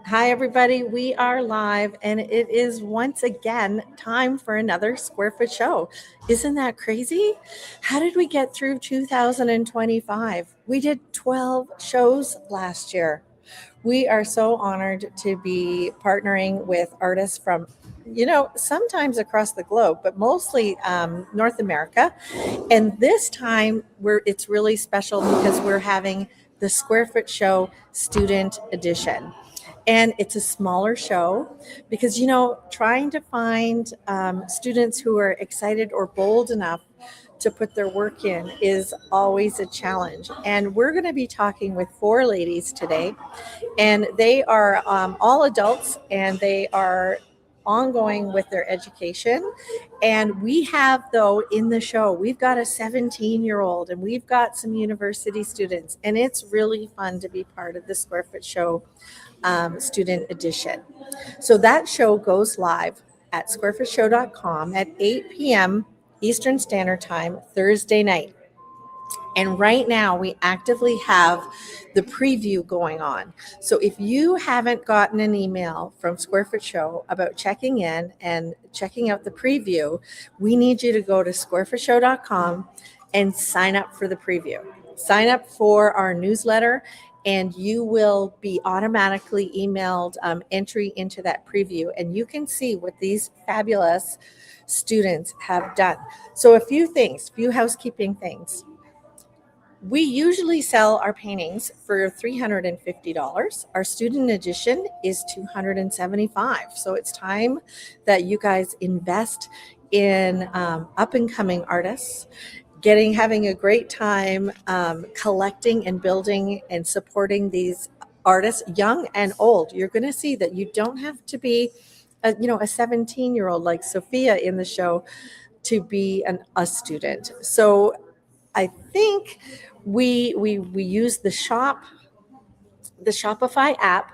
Hi, everybody. We are live, and it is once again time for another Square Foot Show. Isn't that crazy? How did we get through 2025? We did 12 shows last year. We are so honored to be partnering with artists from sometimes across the globe, but mostly North America. And this time, it's really special because we're having the Square Foot Show Student Edition. And it's a smaller show because, trying to find students who are excited or bold enough to put their work in is always a challenge. And we're going to be talking with four ladies today, and they are all adults, and they are ongoing with their education. And we have, though, in the show, we've got a 17-year-old and we've got some university students, and it's really fun to be part of the Square Foot Show Student Edition. So that show goes live at squarefootshow.com at 8 p.m. Eastern Standard Time, Thursday night. And right now, we actively have the preview going on. So if you haven't gotten an email from Squarefoot Show about checking in and checking out the preview, we need you to go to squarefootshow.com and sign up for the preview. Sign up for our newsletter, and you will be automatically emailed entry into that preview. And you can see what these fabulous students have done. So, a few housekeeping things. We usually sell our paintings for $350. Our student edition is $275. So it's time that you guys invest in up and coming artists, having a great time collecting and building and supporting these artists, young and old. You're going to see that you don't have to be a 17-year-old like Sophia in the show to be a student. So I think we use the Shopify app,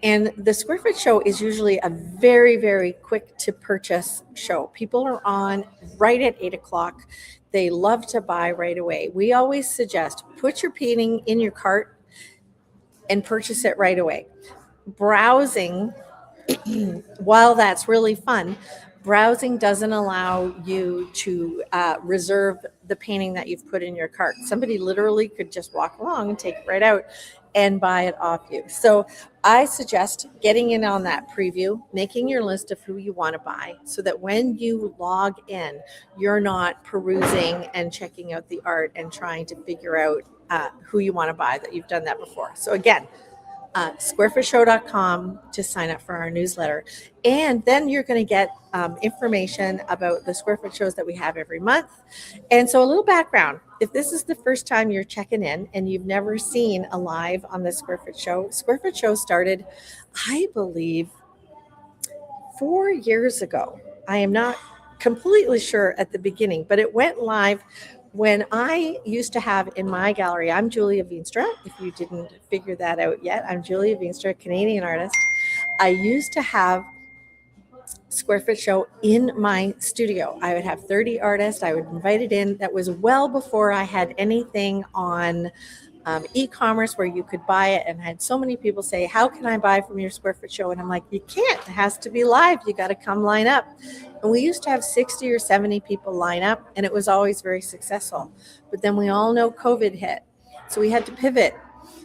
and the Square Foot Show is usually a very, very quick to purchase show. People are on right at 8 o'clock. They love to buy right away. We always suggest put your painting in your cart and purchase it right away. Browsing, while that's really fun, browsing doesn't allow you to reserve the painting that you've put in your cart. Somebody literally could just walk along and take it right out and buy it off you. So I suggest getting in on that preview, making your list of who you want to buy so that when you log in, you're not perusing and checking out the art and trying to figure out who you want to buy, that you've done that before. So again, squarefootshow.com to sign up for our newsletter. And then you're going to get information about the Square Foot shows that we have every month. And so, a little background: if this is the first time you're checking in and you've never seen a live on the Square Foot Show started, I believe, 4 years ago. I am not completely sure at the beginning, but it went live when I used to have in my gallery. I'm Julia Veenstra. If you didn't figure that out yet, I'm Julia Veenstra, Canadian artist. I used to have Square Foot Show in my studio. I would have 30 artists. I would invite it in. That was well before I had anything on e-commerce where you could buy it, and I had so many people say, how can I buy from your Square Foot Show? And I'm like, you can't. It has to be live. You got to come line up. And we used to have 60 or 70 people line up, and it was always very successful. But then we all know COVID hit, so we had to pivot.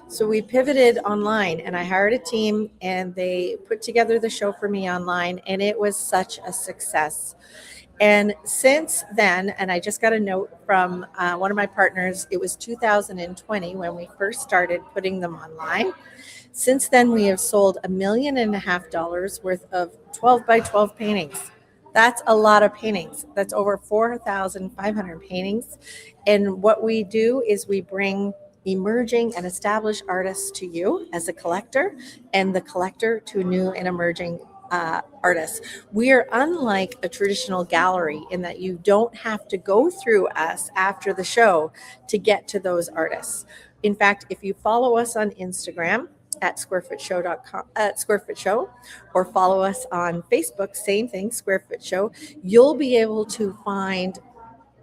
So we pivoted online, and I hired a team, and they put together the show for me online, and it was such a success. And since then, and I just got a note from one of my partners, it was 2020 when we first started putting them online. Since then, we have sold $1.5 million worth of 12 by 12 paintings. That's a lot of paintings. That's over 4,500 paintings. And what we do is we bring emerging and established artists to you as a collector, and the collector to new and emerging artists. We are unlike a traditional gallery in that you don't have to go through us after the show to get to those artists. In fact, if you follow us on Instagram at squarefootshow.com at Squarefoot Show, or follow us on Facebook, same thing, Squarefoot Show, you'll be able to find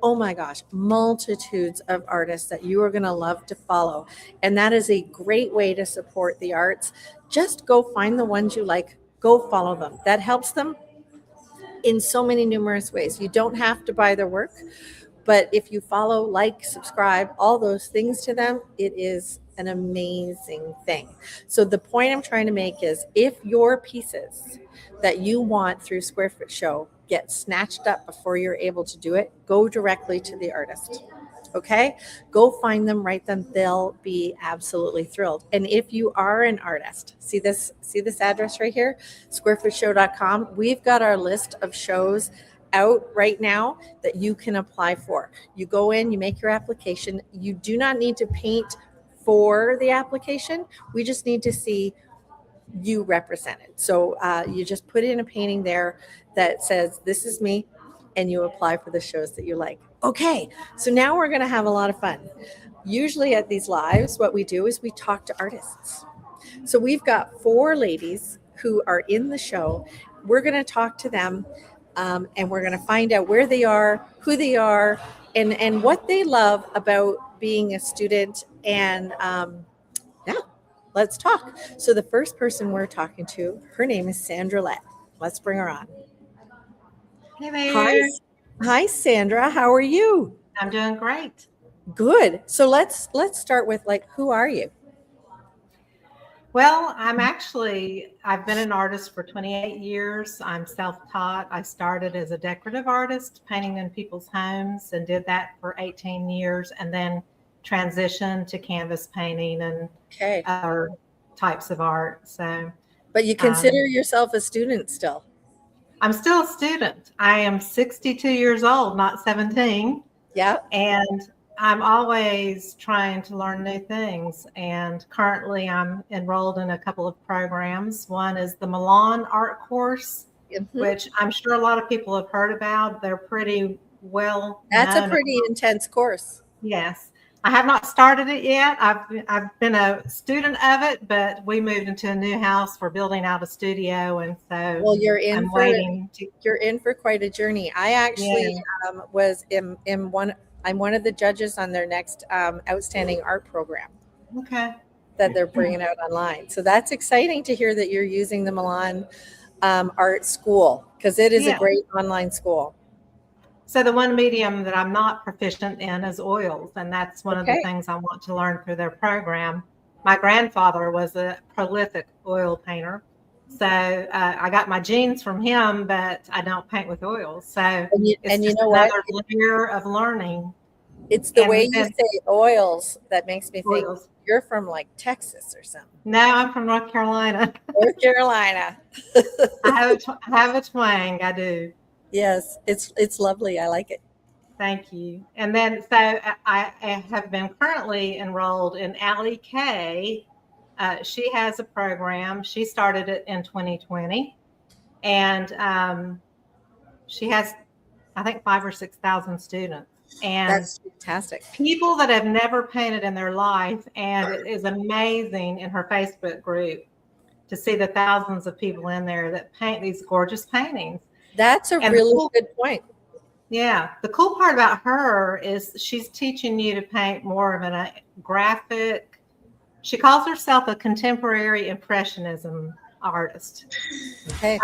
oh my gosh, multitudes of artists that you are going to love to follow. And that is a great way to support the arts. Just go find the ones you like, go follow them. That helps them in so many numerous ways. You don't have to buy their work, but if you follow, like, subscribe, all those things to them, it is an amazing thing. So the point I'm trying to make is if your pieces that you want through Square Foot Show get snatched up before you're able to do it, go directly to the artist. Okay, go find them, write them. They'll be absolutely thrilled. And if you are an artist, see this address right here, squarefootshow.com. We've got our list of shows out right now that you can apply for. You go in, you make your application. You do not need to paint for the application. We just need to see you represented. So you just put in a painting there that says, this is me, and you apply for the shows that you like. Okay, so now we're going to have a lot of fun. Usually at these lives, what we do is we talk to artists. So we've got 4 ladies who are in the show. We're going to talk to them, and we're going to find out where they are, who they are, and what they love about being a student. And yeah, let's talk. So the first person we're talking to, her name is Sandra Lett. Let's bring her on. Hey there. Hi, Sandra. How are you? I'm doing great. Good. So let's start with, like, who are you? Well, I've been an artist for 28 years. I'm self-taught. I started as a decorative artist, painting in people's homes, and did that for 18 years, and then transitioned to canvas painting and other types of art. So, but you consider yourself a student still? I'm still a student. I am 62 years old, not 17. Yeah. And I'm always trying to learn new things. And currently I'm enrolled in a couple of programs. One is the Milan art course, which I'm sure a lot of people have heard about. They're pretty well known. That's a pretty intense course. Yes. I have not started it yet. I've been a student of it, but we moved into a new house. We're building out a studio, and so you're in for quite a journey. I actually I'm one of the judges on their next outstanding art program. Okay. That they're bringing out online. So that's exciting to hear that you're using the Milan Art School, because it is a great online school. So the one medium that I'm not proficient in is oils, and that's one of the things I want to learn through their program. My grandfather was a prolific oil painter, so I got my genes from him, but I don't paint with oils. So it's just another layer of learning. It's the way you say oils that makes me think you're from, like, Texas or something. No, I'm from North Carolina. North Carolina. I have a twang. I do. Yes, it's lovely. I like it. Thank you. And then, so I have been currently enrolled in Allie Kay. She has a program. She started it in 2020, and she has, I think, 5,000 or 6,000 students. And that's fantastic. People that have never painted in their life, and it is amazing in her Facebook group to see the thousands of people in there that paint these gorgeous paintings. That's a really good point. Yeah. The cool part about her is she's teaching you to paint more of a graphic. She calls herself a contemporary impressionism artist. Okay.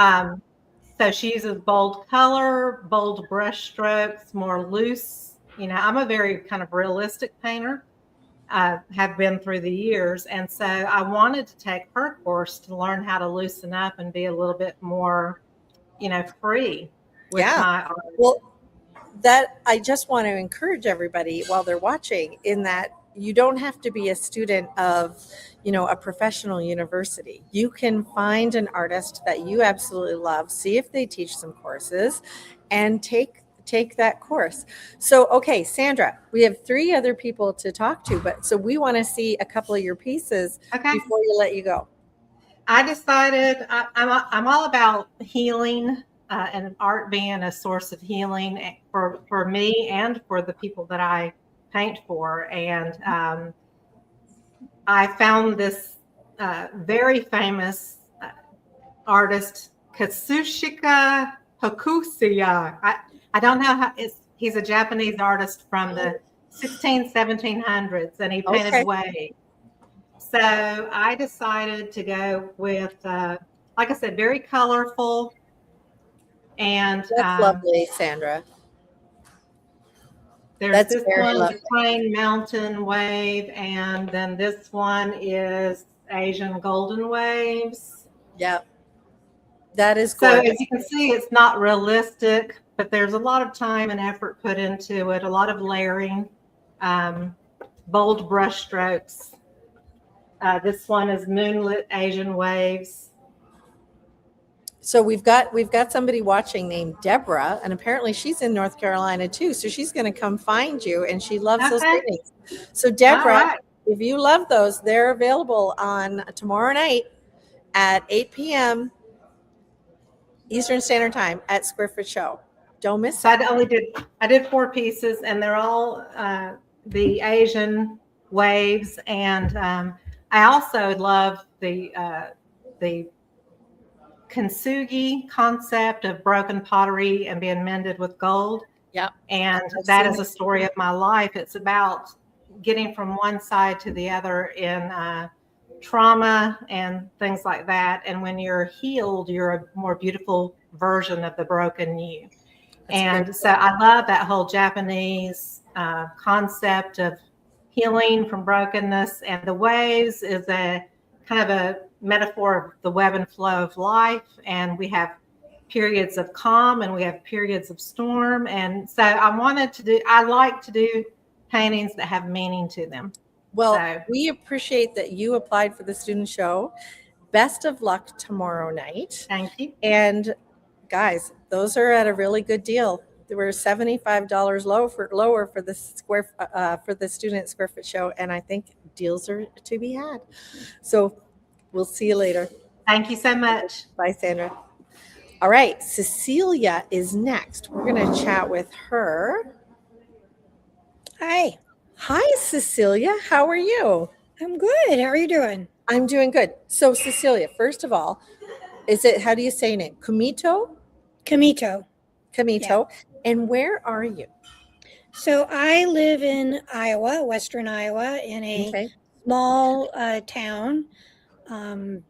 So she uses bold color, bold brush strokes, more loose. You know, I'm a very kind of realistic painter. I have been through the years. And so I wanted to take her course to learn how to loosen up and be a little bit more, free with my art. Well, that I just want to encourage everybody while they're watching, in that you don't have to be a student of, a professional university. You can find an artist that you absolutely love, see if they teach some courses, and take that course. So, okay, Sandra, we have 3 other people to talk to, but so we want to see a couple of your pieces before you let you go. I decided I'm all about healing and art being a source of healing for me and for the people that I paint for. And I found this very famous artist, Kazushika Hokusaya. I don't know how it's he's a Japanese artist from the 1700s, and he painted Okay. waves. So I decided to go with, like I said, very colorful. And That's lovely, Sandra. there's That's this very one, lovely. the Plain Mountain Wave, and then this one is Asian Golden Waves. Yep. That is So gorgeous. as you can see, it's not realistic, but there's a lot of time and effort put into it, a lot of layering, bold brush strokes. This one is Moonlit Asian Waves. So we've got somebody watching named Deborah, and apparently she's in North Carolina too. So she's going to come find you, and she loves those Okay. paintings. So Deborah, All right. if you love those, they're available on tomorrow night at 8 p.m. Eastern Standard Time at Square Foot Show. Don't miss So it. I did 4 pieces, and they're all the Asian waves, and I also love the kintsugi concept of broken pottery and being mended with gold. Yep. And that is a story of my life. It's about getting from one side to the other in trauma and things like that. And when you're healed, you're a more beautiful version of the broken you. And so I love that whole Japanese concept of healing from brokenness. And the waves is a kind of a metaphor of the web and flow of life. And we have periods of calm and we have periods of storm. And so I like to do paintings that have meaning to them. Well, we appreciate that you applied for the student show. Best of luck tomorrow night. Thank you. And guys, those are at a really good deal. They were $75 lower for the student Square Foot show, and I think deals are to be had. So we'll see you later. Thank you so much. Bye, Sandra. All right, Cecilia is next. We're going to chat with her. Hi. Hi, Cecilia. How are you? I'm good. How are you doing? I'm doing good. So, Cecilia, first of all, how do you say your name? Kumito? Kamito. Yeah. And where are you? So I live in Iowa, Western Iowa, in a small town. And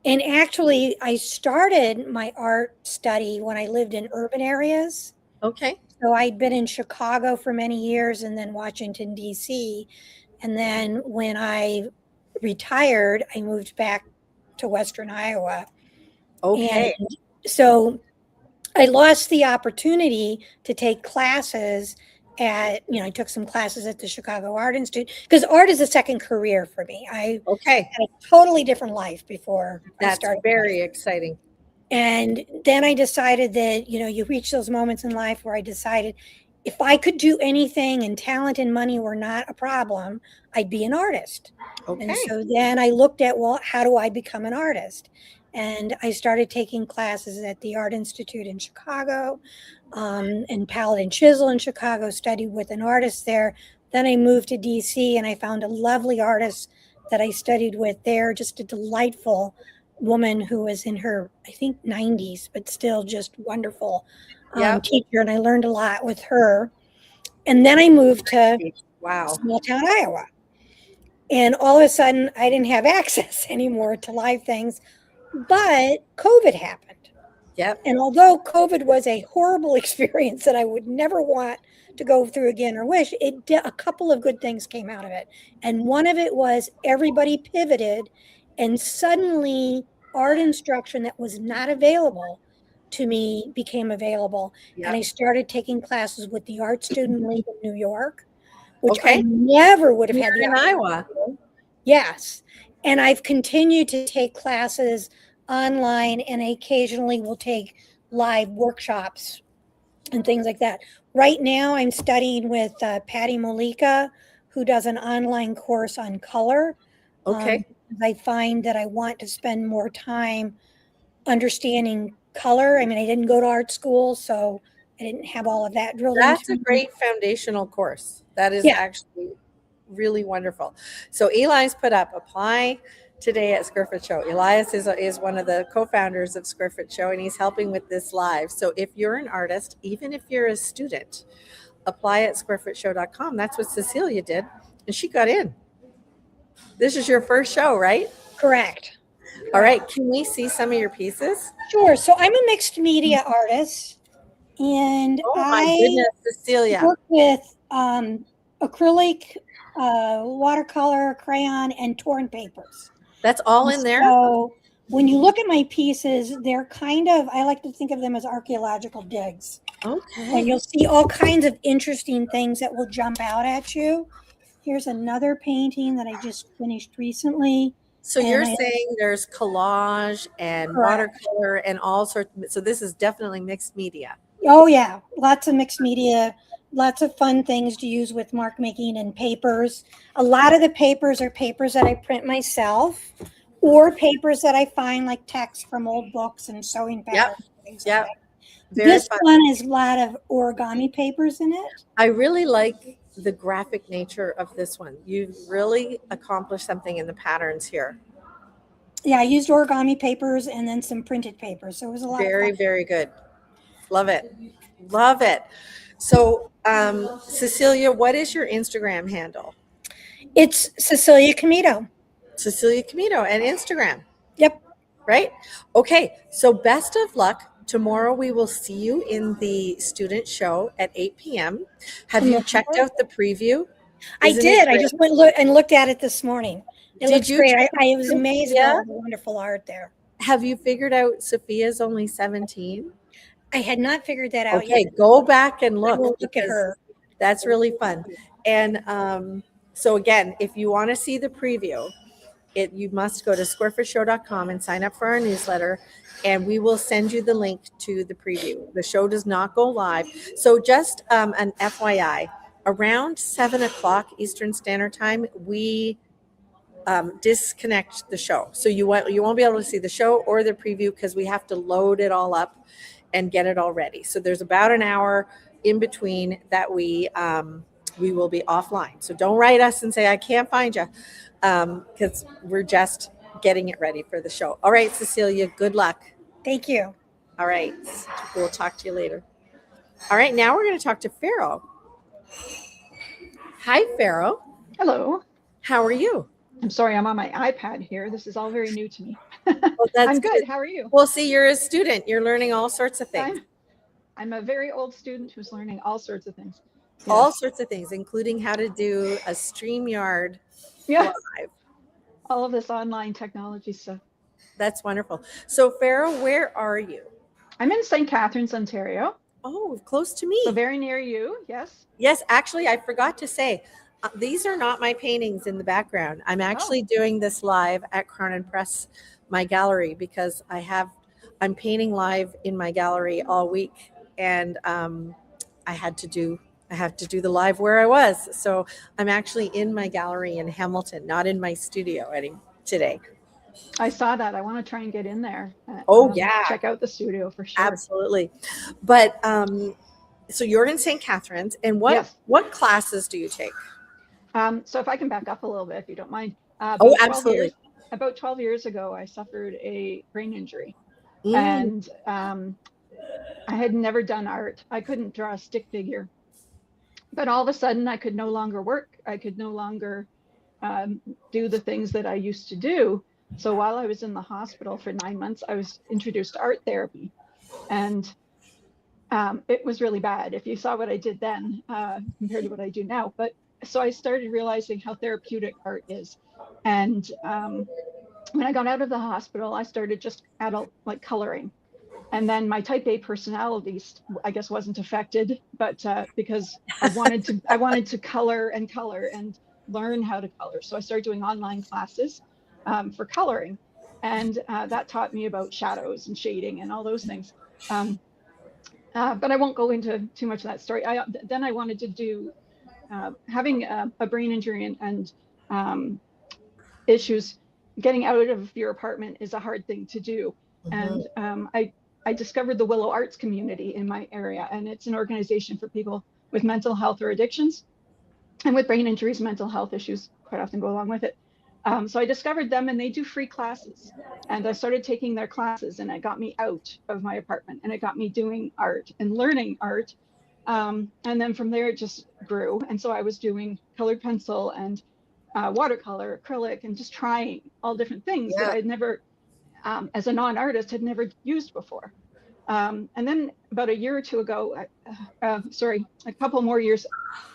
actually, I started my art study when I lived in urban areas. Okay. So I'd been in Chicago for many years and then Washington, D.C. And then when I retired, I moved back to Western Iowa. Okay. And so I lost the opportunity to take classes I took some classes at the Chicago Art Institute because art is a second career for me. I had a totally different life before I started. That's very exciting. And then I decided that, you reach those moments in life where I decided if I could do anything and talent and money were not a problem, I'd be an artist. Okay. And so then I looked at, well, how do I become an artist? And I started taking classes at the Art Institute in Chicago, and Palette and Chisel in Chicago, studied with an artist there. Then I moved to DC and I found a lovely artist that I studied with there, just a delightful woman who was in her, I think, 90s, but still just wonderful teacher. And I learned a lot with her. And then I moved to small town Iowa. And all of a sudden, I didn't have access anymore to live things. But COVID happened. Yep. And although COVID was a horrible experience that I would never want to go through again or wish, a couple of good things came out of it. And one of it was everybody pivoted, and suddenly art instruction that was not available to me became available. Yep. And I started taking classes with the Art Student League of New York, which I never would have had in Iowa. Yes. And I've continued to take classes online, and I occasionally will take live workshops and things like that. Right now, I'm studying with Patty Molika, who does an online course on color. Okay. I find that I want to spend more time understanding color. I mean, I didn't go to art school, so I didn't have all of that drilled into me. That's a great foundational course. That is actually really wonderful. So Eli's put up, apply today at Squarefit Show. Elias is one of the co-founders of Squarefit Show, and he's helping with this live. So if you're an artist, even if you're a student, apply at squarefitshow.com. That's what Cecilia did, and she got in. This is your first show, right? Correct. All right. Can we see some of your pieces? Sure. So I'm a mixed media artist, and Oh my I goodness, Cecilia. work with acrylic, watercolor, crayon, and torn papers. That's all in there? So when you look at my pieces, they're kind of, I like to think of them as archaeological digs. Okay. And you'll see all kinds of interesting things that will jump out at you. Here's another painting that I just finished recently. So And you're I- saying there's collage and Correct. watercolor and all sorts. So this is definitely mixed media. Oh yeah, lots of mixed media, lots of fun things to use with mark making and papers. A lot of the papers are papers that I print myself, or papers that I find like text from old books and sewing patterns. and things like Yep. that. Very This fun. one has a lot of origami papers in it. I really like the graphic nature of this one. You've really accomplished something in the patterns here. Yeah, I used origami papers and then some printed papers, so it was a lot Very, of fun. very good. Love it. Love it. So, Cecilia, what is your Instagram handle? It's Cecilia Comito. Cecilia Camino and Instagram, Yep. right? Okay. So best of luck. Tomorrow we will see you in the student show at 8 p.m. Have you checked out the preview? I Isn't it did. I great? just went and looked at it this morning. It Did looks you great. check I was amazed at Yeah? all the wonderful art there. Have you figured out Sophia's only 17? I had not figured that out Okay, yet. go back and I look. will look at because her. That's really fun. And so again, if you want to see the preview, you must go to squarefitshow.com and sign up for our newsletter, and we will send you the link to the preview. The show does not go live. So just an FYI, around 7 o'clock Eastern Standard Time, we disconnect the show. So you won't be able to see the show or the preview because we have to load it all up and get it all ready. So there's about an hour in between that we will be offline. So don't write us and say, I can't find you, because we're just getting it ready for the show. All right, Cecilia, good luck. Thank you. All right, we'll talk to you later. All right, now we're going to talk to Pharaoh. Hi, Pharaoh. Hello. How are you? I'm sorry, I'm on my iPad here. This is all very new to me. Well, that's I'm good. How are you? Well, see, you're a student. You're learning all sorts of things. I'm a very old student who's learning all sorts of things. All Yes. sorts of things, including how to do a StreamYard Yes. live. All of this online technology stuff. That's wonderful. So, Pharaoh, where are you? I'm in St. Catharines, Ontario, Oh, close to me. so very near you. Yes. Yes, actually, I forgot to say, these are not my paintings in the background. I'm actually doing this live at Crown & Press, my gallery, because I'm painting live in my gallery all week, and I have to do the live where I was. So I'm actually in my gallery in Hamilton, not in my studio today. I saw that. I want to try and get in there. Oh, yeah. Check out the studio for sure. Absolutely. But so you're in St. Catharines, and Yes. what classes do you take? So if I can back up a little bit, if you don't mind. Oh, About 12 absolutely. years- about 12 years ago, I suffered a brain injury. Mm. And I had never done art. I couldn't draw a stick figure, but all of a sudden I could no longer work. I could no longer do the things that I used to do. So while I was in the hospital for 9 months, I was introduced to art therapy, and it was really bad. If you saw what I did then compared to what I do now, but so I started realizing how therapeutic art is. And when I got out of the hospital, I started just like coloring. And then my type A personality, I guess, wasn't affected, but because I wanted to color and learn how to color. So I started doing online classes for coloring, and that taught me about shadows and shading and all those things. But I won't go into too much of that story. Then I wanted to do, having a brain injury and issues, getting out of your apartment is a hard thing to do. Mhm. And I discovered the Willow Arts community in my area, and it's an organization for people with mental health or addictions, and with brain injuries. Mental health issues quite often go along with it. So I discovered them, and they do free classes. And I started taking their classes, and it got me out of my apartment, and it got me doing art and learning art. And then from there, it just grew. And so I was doing colored pencil and watercolor, acrylic, and just trying all different things that I'd never, as a non-artist, had never used before. And then about a year or two ago, a couple more years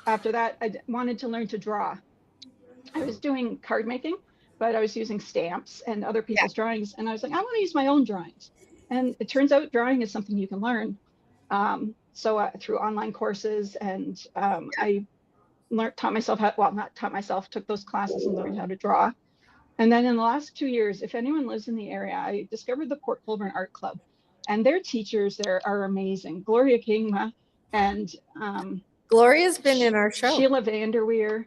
after that, I wanted to learn to draw. I was doing card making, but I was using stamps and other people's drawings. And I was like, I want to use my own drawings. And it turns out drawing is something you can learn. So through online courses, and I taught myself took those classes and learned how to draw. And then in the last 2 years, if anyone lives in the area, I discovered the Port Colborne Art Club, and their teachers there are amazing. Gloria Kingma and Gloria's been in our show. Sheila Vanderweer.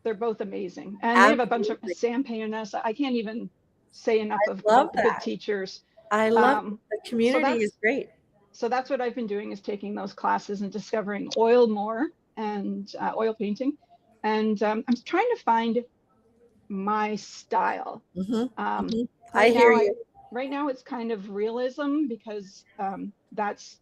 They're both amazing, and they have a bunch of Sam Payanessa. I can't even say enough of the good teachers. I love the community is great. So that's what I've been doing, is taking those classes and discovering oil more and oil painting, and I'm trying to find my style. I hear you. Right now, it's kind of realism, because that's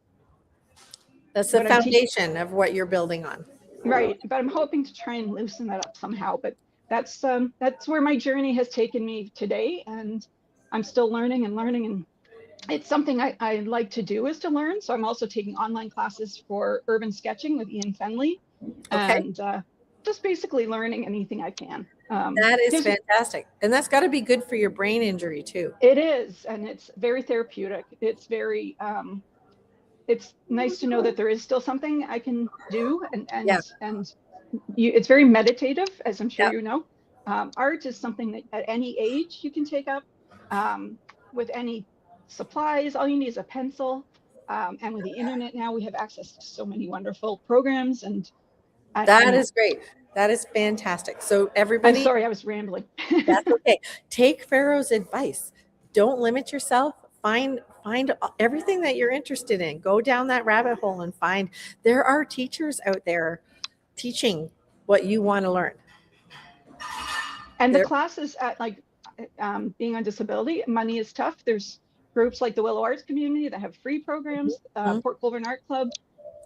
the foundation of what you're building on. Right, but I'm hoping to try and loosen that up somehow. But that's where my journey has taken me today, and I'm still learning, and it's something I like to do, is to learn. So I'm also taking online classes for urban sketching with Ian Fenley, and just basically learning anything I can. That is fantastic, and that's got to be good for your brain injury too. It is, and it's very therapeutic. It's very it's nice to know that there is still something I can do, and it's very meditative, as I'm sure you know. Art is something that at any age you can take up, with any supplies. All you need is a pencil, and with the internet now, we have access to so many wonderful programs, and that is great. That is fantastic. So everybody, I'm sorry, I was rambling. That's okay. Take Pharaoh's advice. Don't limit yourself. Find everything that you're interested in. Go down that rabbit hole and find. There are teachers out there teaching what you want to learn. And the classes at being on disability, money is tough. There's groups like the Willow Arts Community that have free programs. Port Colborne Art Club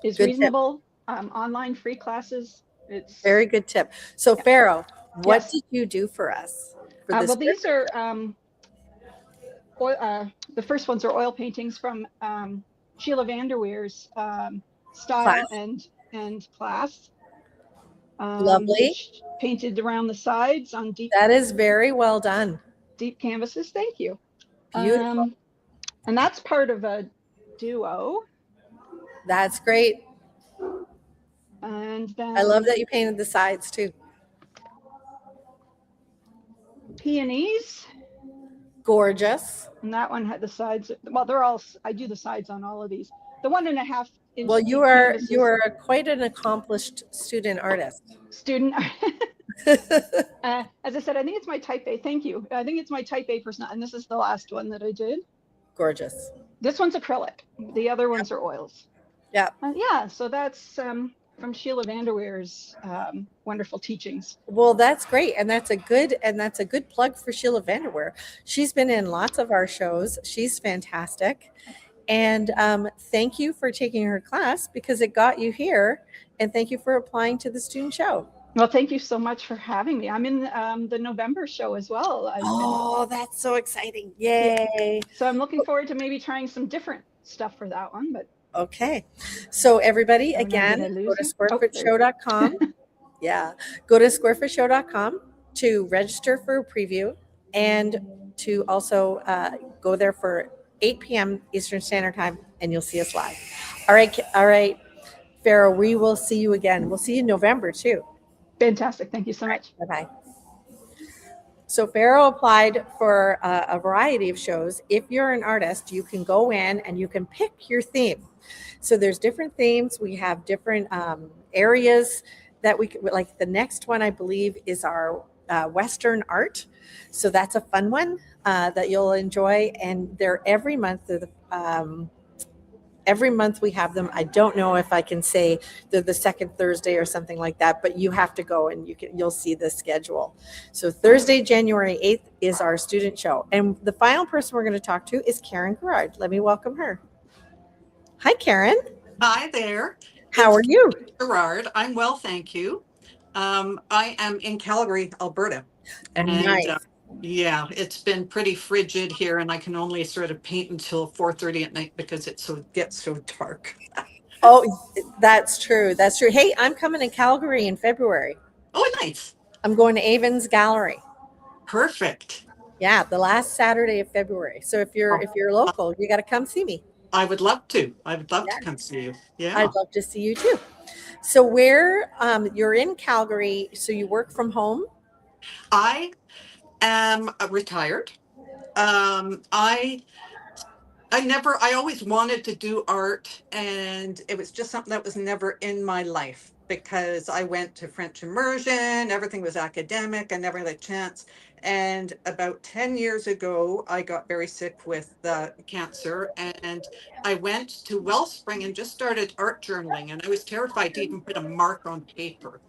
is reasonable. Online free classes. It's very good tip. So Pharaoh, what did you do for us? For this well, these are the first ones are oil paintings from Sheila Vanderweer's style and class. Lovely. Painted around the sides on deep. That is very well done. Deep canvases. Thank you. Beautiful. And that's part of a duo. That's great. And then I love that you painted the sides too. Peonies. Gorgeous. And that one had the sides. Well, they're all. I do the sides on all of these. The 1.5 inch. Well, you are quite an accomplished student artist. As I said, I think it's my type A. Thank you. I think it's my type A person, and this is the last one that I did. Gorgeous. This one's acrylic. The other ones are oils. Yeah. So that's from Sheila Vanderweer's wonderful teachings. Well, that's great, and that's a good plug for Sheila Vanderweer. She's been in lots of our shows. She's fantastic, and thank you for taking her class, because it got you here, and thank you for applying to the student show. Well, thank you so much for having me. I'm in the November show as well. That's so exciting! Yay! So I'm looking forward to maybe trying some different stuff for that one, but. Okay. So everybody, again, go to squarefootshow.com. Go to squarefootshow.com to register for a preview, and to also go there for 8 p.m. Eastern Standard Time, and you'll see us live. All right, Pharaoh, we will see you again. We'll see you in November too. Fantastic. Thank you so much. Bye-bye. So Pharaoh applied for a variety of shows. If you're an artist, you can go in and you can pick your theme. So there's different themes. We have different areas that we could, like the next one, I believe, is our Western art. So that's a fun one that you'll enjoy. And they're every month. Every month we have them. I don't know if I can say they're the second Thursday or something like that, but you have to go and you'll see the schedule. So Thursday, January 8th is our student show. And the final person we're going to talk to is Karen Gerard. Let me welcome her. Hi, Karen. Hi there. How are you? Gerard. I'm well, thank you. I am in Calgary, Alberta. And Nice. yeah, it's been pretty frigid here, and I can only sort of paint until 4:30 at night because it gets so dark. Oh, that's true. That's true. Hey, I'm coming to Calgary in February. Oh, nice. I'm going to Avon's Gallery. Perfect. Yeah, the last Saturday of February. So if you're local, you got to come see me. I would love to. I would love Yeah. to come see you. Yeah. I'd love to see you too. So you're in Calgary, so you work from home? I am retired. I always wanted to do art, and it was just something that was never in my life because I went to French immersion, everything was academic, I never had a chance. And about 10 years ago, I got very sick with cancer, and I went to Wellspring and just started art journaling, and I was terrified to even put a mark on paper.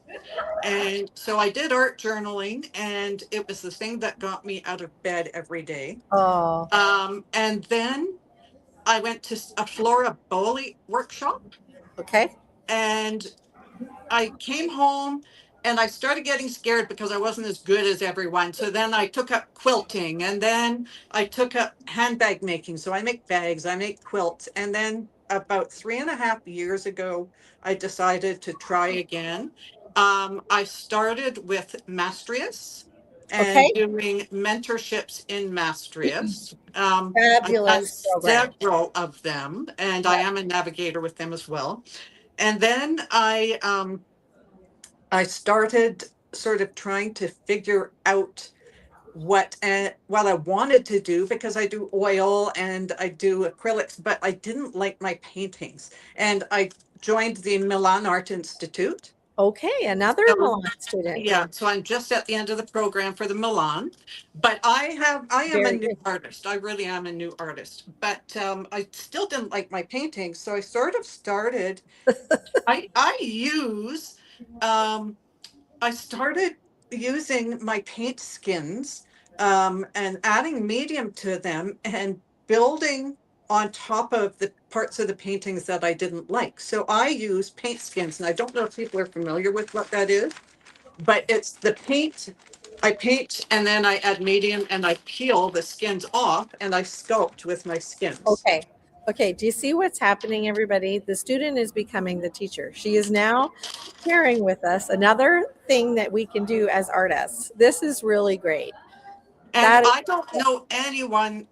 And so I did art journaling, and it was the thing that got me out of bed every day. Oh, And then I went to a Flora Bowley workshop, okay. and I came home and I started getting scared because I wasn't as good as everyone. So then I took up quilting, and then I took up handbag making. So I make bags, I make quilts. And then about 3.5 years ago, I decided to try again. I started with Mastrius and Okay. doing mentorships in Mastrius. I've done Fabulous program. several of them, and I am a navigator with them as well. And then I started sort of trying to figure out what I wanted to do, because I do oil and I do acrylics, but I didn't like my paintings. And I joined the Milan Art Institute. Okay, another So- Milan student. Yeah, so I'm just at the end of the program for the Milan, but I am Very a new good. artist. I really am a new artist, but I still didn't like my paintings. So I sort of started, I started using my paint skins and adding medium to them and building on top of the parts of the paintings that I didn't like. So I use paint skins, and I don't know if people are familiar with what that is, but it's the paint. I paint and then I add medium and I peel the skins off and I sculpt with my skins. Okay. Okay. Do you see what's happening, everybody? The student is becoming the teacher. She is now sharing with us another thing that we can do as artists. This is really great. And That is- I don't know anyone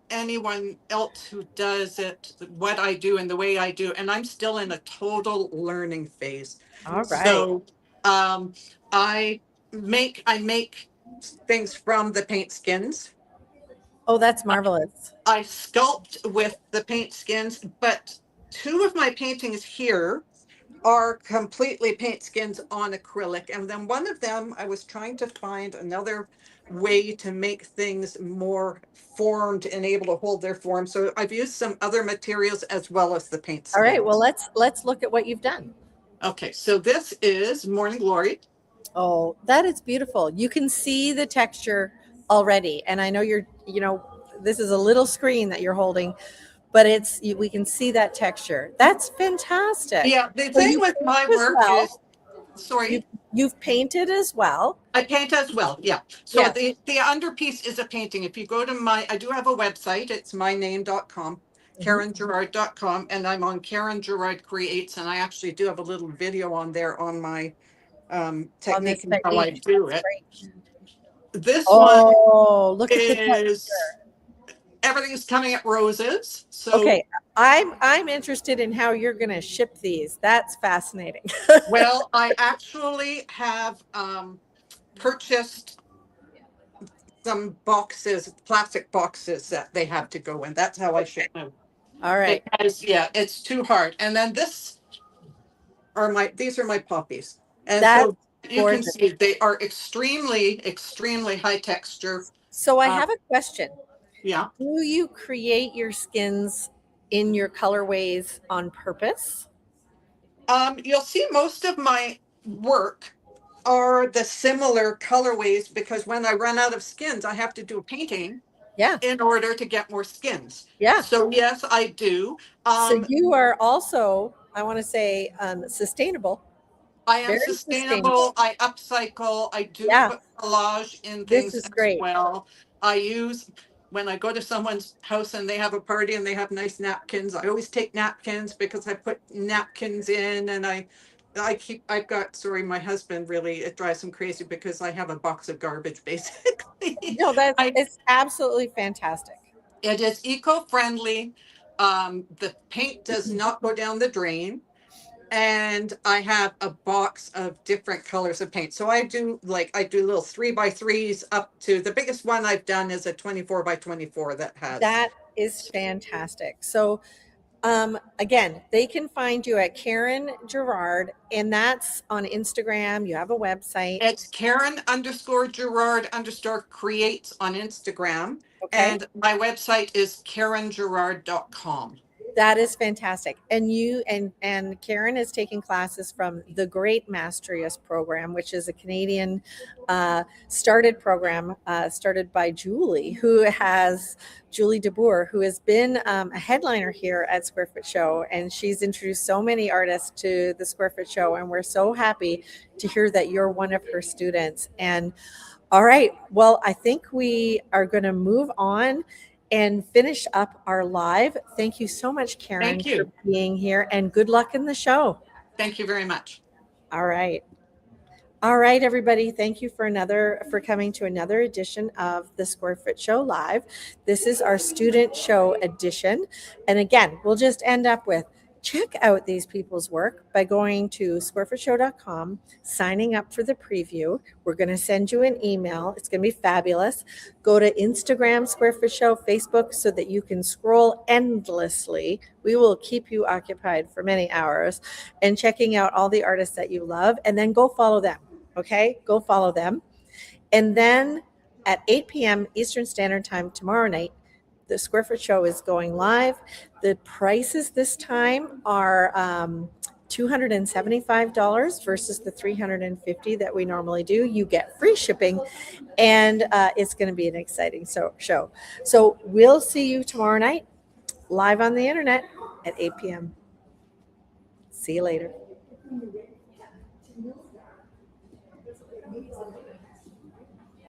else who does it, what I do and the way I do. And I'm still in a total learning phase. All right. So I make things from the paint skins. Oh, that's marvelous. I sculpt with the paint skins, but 2 of my paintings here are completely paint skins on acrylic. And then one of them, I was trying to find another way to make things more formed and able to hold their form. So I've used some other materials as well as the paint skins. All right. Well, let's look at what you've done. Okay, so this is Morning Glory. Oh, that is beautiful. You can see the texture already. And I know this is a little screen that you're holding, but we can see that texture. That's fantastic. Yeah, the So thing you with my paint as work well. is, sorry, You've painted as well. I paint as well. Yeah. So Yeah. the underpiece is a painting. If you go to I do have a website. It's myname.com, KarenGerard.com, and I'm on Karen Gerard Creates. And I actually do have a little video on there on my technique and how I do it. Great. This one Oh, look at the is everything's coming at roses. So Okay, I'm interested in how you're going to ship these. That's fascinating. well, I actually have purchased some boxes, plastic boxes that they have to go in. That's how I ship them. All right. Because it's too hard. And then these are my poppies. And That's so you gorgeous. can see they are extremely, extremely high texture. So I have a question. Yeah. Do you create your skins in your colorways on purpose? You'll see most of my work are the similar colorways because when I run out of skins, I have to do a painting Yeah. in order to get more skins. Yeah. So yes, I do. So you are also, I want to say, sustainable. I am Very sustainable. I upcycle. I do Yeah. put collage in This things is as great. well. I use when I go to someone's house and they have a party and they have nice napkins. I always take napkins because I put napkins in, and I've got, sorry, my husband really, it drives him crazy because I have a box of garbage basically. No, it's absolutely fantastic. It is eco-friendly. The paint does not go down the drain. And I have a box of different colors of paint. So I do little 3x3s up to the biggest one I've done is a 24x24 that has. That is fantastic. So again, they can find you at Karen Gerard, and that's on Instagram. You have a website. It's Karen_Gerard_creates on Instagram. Okay. And my website is KarenGerard.com. That is fantastic. And you and Karen is taking classes from the Great Mastrius program, which is a Canadian started program started by Julie DeBoer, who has been a headliner here at Square Foot Show. And she's introduced so many artists to the Square Foot Show. And we're so happy to hear that you're one of her students. And all right, well, I think we are going to move on and finish up our live. Thank you so much, Karen, Thank you for being here, and good luck in the show. Thank you very much. All right. All right, everybody. Thank you for coming to another edition of the Square Foot Show Live. This is our student show edition. And again, we'll just end up with check out these people's work by going to squarefootshow.com, signing up for the preview. We're going to send you an email. It's going to be fabulous. Go to Instagram, Square Foot Show, Facebook, so that you can scroll endlessly. We will keep you occupied for many hours and checking out all the artists that you love, and then go follow them. Okay? Go follow them. And then at 8 p.m. Eastern Standard Time tomorrow night, the Square Foot Show is going live. The prices this time are $275 versus the $350 that we normally do. You get free shipping, and it's going to be an exciting show. So we'll see you tomorrow night live on the internet at 8 p.m. See you later.